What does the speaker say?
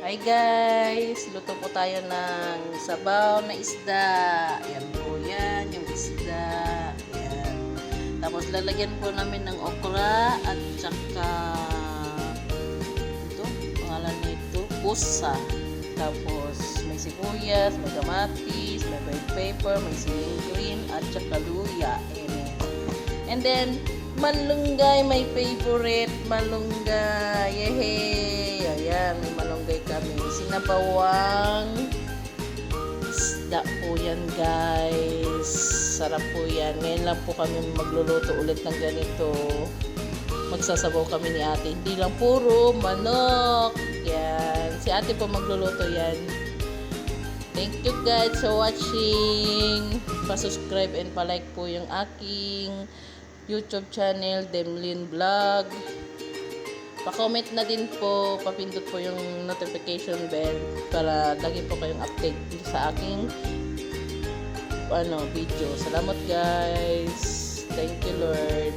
Hi guys! Luto po tayo ng sabaw na isda. Ayan po yan, yung isda. Ayan. Tapos lalagyan po namin ng okra at saka ito, pangalan nito, pusa. Tapos may sibuyas, may kamatis, may bell pepper, may siling green at saka luya. Ayan. And then, malunggay, my favorite, malunggay. Yehey! Ayan, may malunggay kami. Sinabawang isda po yan, guys. Sarap po yan. Ngayon lang po kami magluluto ulit ng ganito. Magsasabaw kami ni ate. Hindi lang puro manok. Yan. Si ate po magluluto yan. Thank you guys for watching. Pa-subscribe and pa-like po yung aking YouTube channel, Demlyn Vlog. Pa-comment na din po, papindot po yung notification bell para lagi po kayong update sa aking video. Salamat guys. Thank you Lord.